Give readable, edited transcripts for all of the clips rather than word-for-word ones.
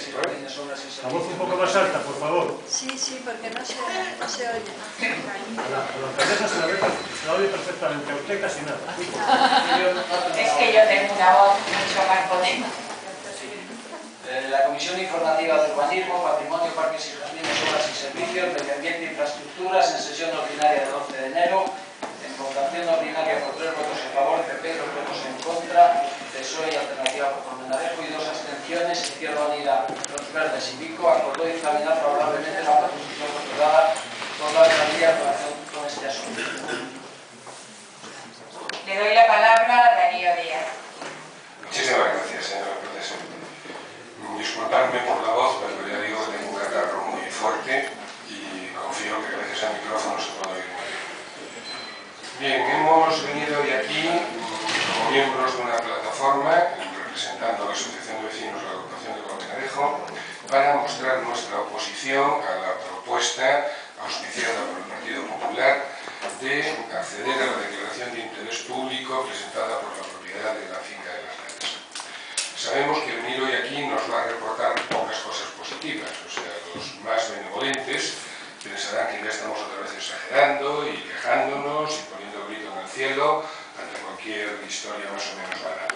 y los bienes, obras y La voz un servicios... poco más alta, por favor. Sí, porque no se oye. A la alcaldesa se la oye perfectamente, a usted casi nada. Es que yo tengo una voz mucho más potente. La Comisión Informativa de Urbanismo, Patrimonio, Parques y Jardines, Obras y Servicios, Medio Ambiente e Infraestructuras, en sesión ordinaria del 11 de enero, en votación ordinaria por 3 votos a favor, PP 2 votos en contra, PSOE y Alternativa por Colmenarejo y 2 abstenciones, Izquierda Unida, Los Verdes y Vico, acordó dictaminar favorablemente la proposición postulada por la alcaldía en relación con este asunto. Le doy la palabra a Darío Díaz. Muchísimas gracias, señora profesora. Disculpadme por la voz, pero ya digo que tengo un catarro muy fuerte y confío que gracias al micrófono se pueda oír muy bien. Bien, hemos venido hoy aquí como miembros de una plataforma representando a la Asociación de Vecinos de la Agrupación de Colmenarejo para mostrar nuestra oposición a la propuesta auspiciada por el Partido Popular de acceder a la declaración de interés público presentada por la propiedad de la finca de las Latas. Sabemos que venir hoy aquí nos va a reportar pocas cosas positivas, o sea, los más benevolentes pensarán que ya estamos otra vez exagerando y quejándonos y poniendo el grito en el cielo ante cualquier historia más o menos banal.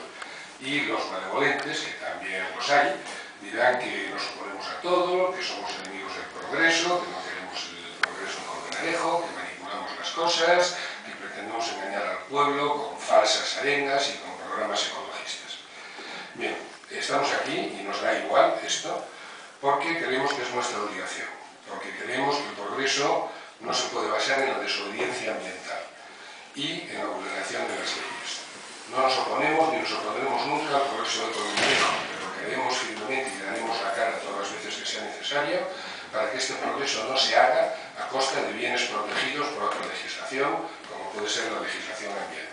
Y los malevolentes, que también los hay, dirán que nos oponemos a todo, que somos enemigos del progreso, que no queremos el progreso en Colmenarejo, que manipulamos las cosas, que pretendemos engañar al pueblo con falsas arenas y con programas ecologistas. Bien, estamos aquí y nos da igual esto porque creemos que es nuestra obligación, porque creemos que el progreso no se puede basar en la desobediencia ambiental y en la vulneración de las leyes. No nos oponemos ni nos opondremos nunca al progreso de Colmenarejo, pero creemos firmemente y daremos la cara todas las veces que sea necesario para que este progreso no se haga a costa de bienes protegidos por otra legislación, como puede ser la legislación ambiental.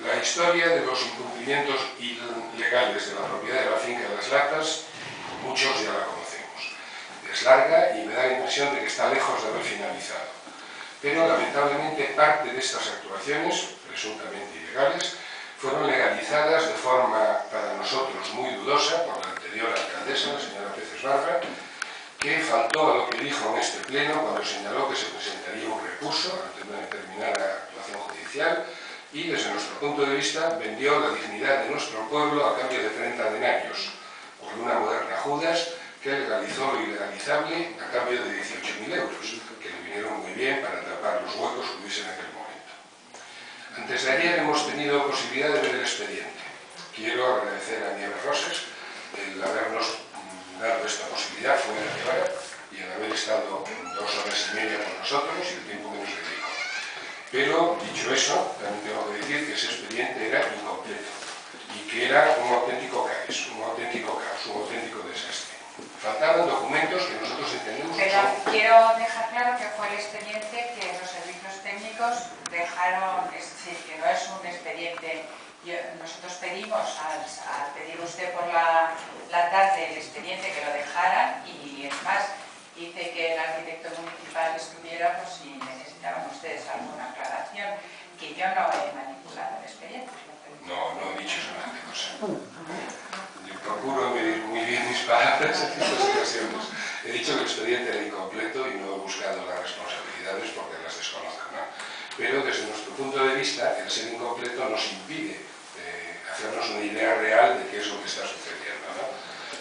La historia de los incumplimientos ilegales de la propiedad de la finca de las Latas, muchos ya la conocemos. Es larga y me da la impresión de que está lejos de haber finalizado. Pero lamentablemente parte de estas actuaciones, presuntamente ilegales, fueron legalizadas de forma para nosotros muy dudosa por la anterior alcaldesa, la señora Peces Barba, que faltó a lo que dijo en este pleno cuando señaló que se presentaría un recurso ante una determinada actuación judicial y desde nuestro punto de vista vendió la dignidad de nuestro pueblo a cambio de 30 denarios por una moderna Judas que legalizó lo ilegalizable a cambio de 18.000 euros, que le vinieron muy bien para tapar los huecos que hubiese en aquel momento. Antes de ayer hemos tenido posibilidad de ver el expediente. Quiero agradecer a Nieves Rosas el habernos dado esta posibilidad fuera de hora y el haber estado 2 horas y media con nosotros y el tiempo que nos dedicó. Pero, dicho eso, también tengo que decir que ese expediente era incompleto y que era un auténtico caos, un auténtico desastre. Faltaban documentos que nosotros entendemos que Pero son... quiero dejar claro que fue el expediente que los servicios técnicos dejaron, es decir, que no es un expediente. Nosotros pedimos, al pedir usted por la tarde el expediente, que lo dejaran, y es más, hice que el arquitecto municipal estuviera por si necesitaban ustedes alguna aclaración, que yo no he manipulado el expediente. No he dicho semejante cosa. Yo procuro medir muy bien mis palabras en estas ocasiones. He dicho que el expediente era incompleto y no he buscado las responsabilidades porque las desconozco, ¿no? Pero desde nuestro punto de vista, el ser incompleto nos impide hacernos una idea real de qué es lo que está sucediendo, ¿no?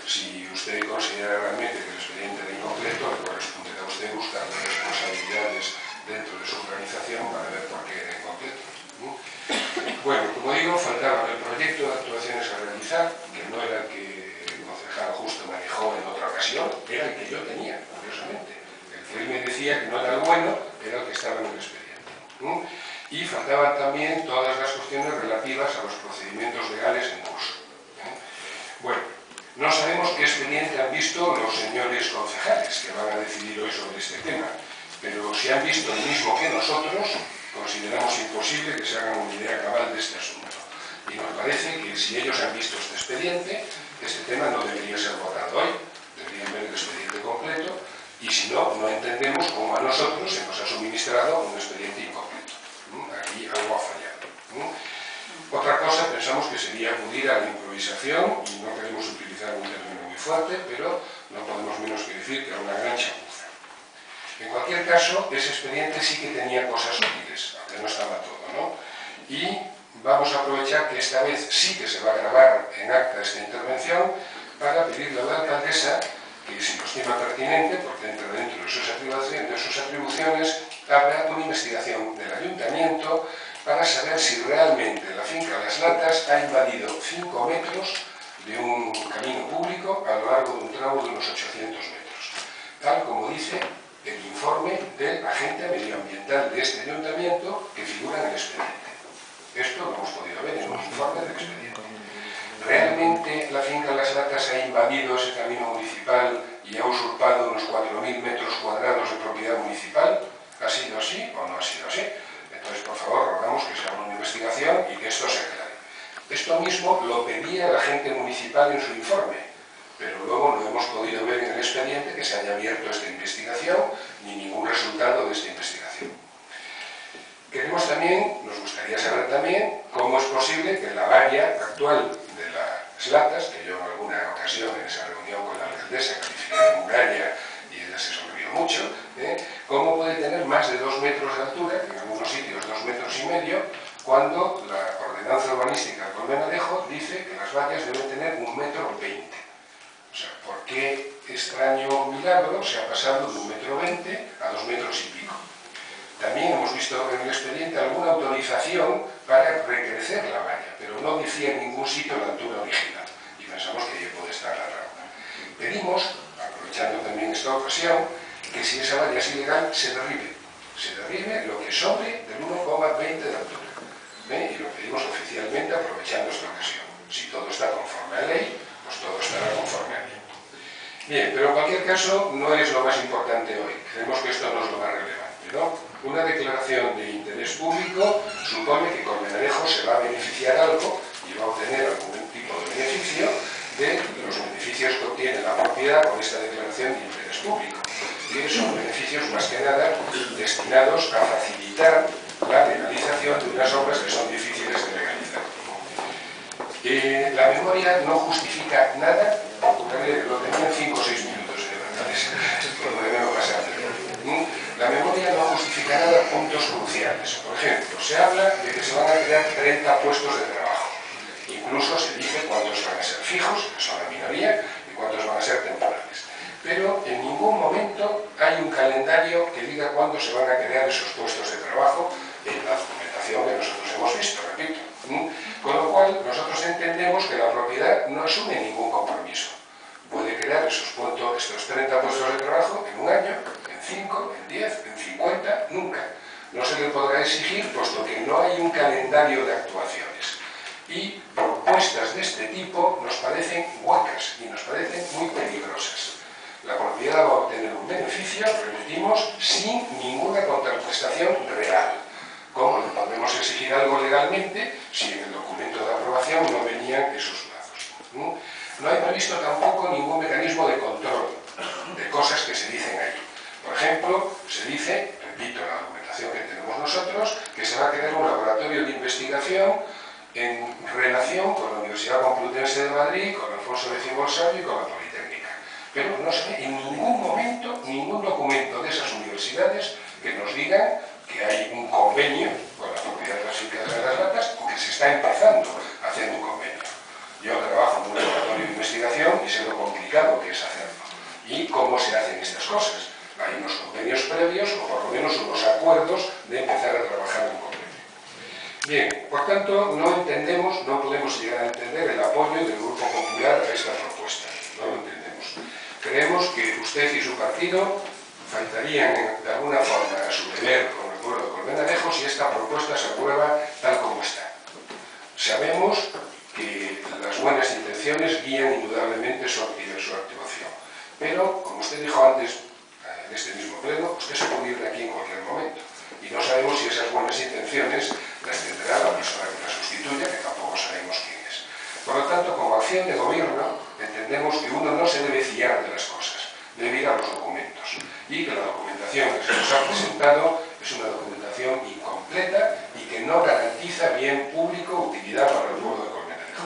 Si usted considera realmente que el expediente era incompleto, le corresponderá a usted buscar las responsabilidades dentro de su organización para ver por qué era incompleto. Bueno, como digo, faltaba el proyecto de actuaciones a realizar, que no era el que el concejal Justo manejó en otra ocasión, era el que yo tenía, curiosamente. El que él me decía que no era el bueno, era el que estaba en el expediente. Y faltaban también todas las cuestiones relativas a los procedimientos legales en curso. Bueno, no sabemos qué expediente han visto los señores concejales que van a decidir hoy sobre este tema, pero si han visto el mismo que nosotros, consideramos imposible que se hagan una idea cabal de este asunto. Y nos parece que si ellos han visto este expediente, este tema no debería ser votado hoy, deberían ver el expediente completo, y si no, no entendemos cómo a nosotros se nos ha suministrado un expediente incompleto. Aquí algo ha fallado. Otra cosa, pensamos que sería acudir a la improvisación, y no queremos utilizar un término muy fuerte, pero no podemos menos que decir que era una gran chapuza. En cualquier caso, ese expediente sí que tenía cosas útiles, aunque no estaba todo, ¿no? Y vamos a aprovechar que esta vez sí que se va a grabar en acta esta intervención para pedirle a la alcaldesa que, si lo estima pertinente, porque entra dentro de sus atribuciones, habrá una investigación del ayuntamiento para saber si realmente la finca Las Latas ha invadido 5 metros de un camino público a lo largo de un tramo de unos 800 metros, tal como dice el informe del agente medioambiental de este ayuntamiento que figura en el expediente. Esto lo hemos podido ver en un informe del expediente. ¿Realmente la finca Las Latas ha invadido ese camino municipal y ha usurpado unos 4.000 metros cuadrados de propiedad municipal? ¿Ha sido así o no ha sido así? Entonces, por favor, rogamos que se haga una investigación y que esto se aclare. Esto mismo lo pedía el agente municipal en su informe, pero luego no hemos podido ver en el expediente que se haya abierto esta investigación ni ningún resultado de esta investigación. Queremos también, nos gustaría saber también cómo es posible que la valla actual de Las Latas, que yo en alguna ocasión en esa reunión con la alcaldesa califiqué de muralla y ella se sonrió mucho, cómo puede tener más de 2 metros de altura, en algunos sitios 2,5 metros, cuando la ordenanza urbanística del Colmenarejo dice que las vallas deben tener 1,20 metros. O sea, ¿por qué extraño milagro se ha pasado de 1,20 metros a 2,5 metros? También hemos visto en el expediente alguna autorización para recrecer la valla, pero no decía en ningún sitio la altura original, y pensamos que ahí puede estar la rama. Pedimos, aprovechando también esta ocasión, que si esa valla es ilegal, se derribe lo que sobre del 1,20 de altura. Y lo pedimos oficialmente aprovechando esta ocasión. Si todo está conforme a ley, pues todo estará conforme a ley. Bien, pero en cualquier caso no es lo más importante hoy. Creemos que esto no es lo más relevante, ¿no? Una declaración de interés público supone que Colmenarejo se va a beneficiar algo y va a obtener algún tipo de beneficio de los beneficios que obtiene la propiedad con esta declaración de interés público, que son beneficios más que nada destinados a facilitar la legalización de unas obras que son difíciles de legalizar. La memoria no justifica nada, lo tenía en 5 o 6 minutos, como debemos pasar. La memoria no justifica nada puntos cruciales. Por ejemplo, se habla de que se van a crear 30 puestos de trabajo. Incluso se dice cuántos van a ser fijos, que son la minoría, y cuántos van a ser temporales. Pero en ningún momento hay un calendario que diga cuándo se van a crear esos puestos de trabajo en la documentación que nosotros hemos visto, repito. Con lo cual, nosotros entendemos que la propiedad no asume ningún compromiso. Puede crear estos 30 puestos de trabajo en un año, en 5, en 10, en 50, nunca. No se le podrá exigir, puesto que no hay un calendario de actuaciones. Y propuestas de este tipo nos parecen huecas y nos parecen muy peligrosas. La propiedad va a obtener un beneficio, repetimos, sin ninguna contraprestación real. ¿Cómo le podemos exigir algo legalmente si en el documento de aprobación no venían esos plazos? No hay previsto tampoco ningún mecanismo de control de cosas que se dicen ahí. Por ejemplo, se dice, repito la documentación que tenemos nosotros, que se va a crear un laboratorio de investigación en relación con la Universidad Complutense de Madrid, con Alfonso X el Sabio y con la Politécnica. Pero no se ve en ningún momento ningún documento de esas universidades que nos digan que hay un convenio con la propiedad de las fincas de Las Latas o que se está empezando haciendo un convenio. Yo trabajo en un laboratorio de investigación y sé lo complicado que es hacerlo y cómo se hacen estas cosas. Hay unos convenios previos o por lo menos unos acuerdos de empezar a trabajar en un convenio. Bien, por tanto, no entendemos, no podemos llegar a entender el apoyo del Grupo Popular a esta propuesta. No lo entendemos. Creemos que usted y su partido faltarían de alguna forma a su deber con el pueblo de Colmenarejo si esta propuesta se aprueba tal como está. Sabemos que las buenas intenciones guían indudablemente su actuación. Pero, como usted dijo antes, en este mismo pleno, usted se puede ir de aquí en cualquier momento. Y no sabemos si esas buenas intenciones las tendrá la persona que la sustituya, que tampoco sabemos quién es. Por lo tanto, como acción de gobierno, entendemos que uno no se debe fiar de las cosas, debe ir a los documentos. Y que la documentación que se nos ha presentado es una documentación incompleta y que no garantiza bien público utilidad para el pueblo de Colmenarejo.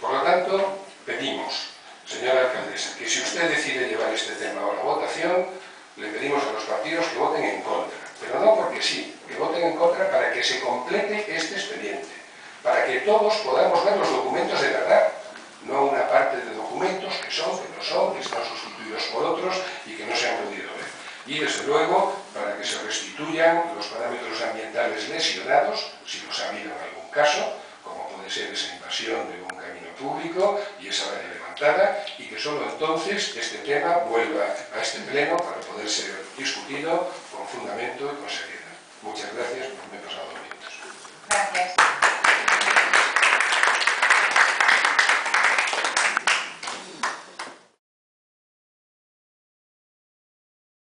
Por lo tanto, pedimos, señora alcaldesa, que si usted decide llevar este tema a la votación, le pedimos a los partidos que voten en contra, pero no porque sí, que voten en contra para que se complete este expediente, para que todos podamos ver los documentos de verdad, no una parte de documentos que son, que no son, que están sustituidos por otros y que no se han podido ver. Y desde luego, para que se restituyan los parámetros ambientales lesionados, si los ha habido en algún caso, como puede ser esa invasión de un camino público y esa área levantada, y que solo entonces este tema vuelva a este pleno para poder ser discutido con fundamento y con seriedad. Muchas gracias, me he pasado 2 minutos. Gracias.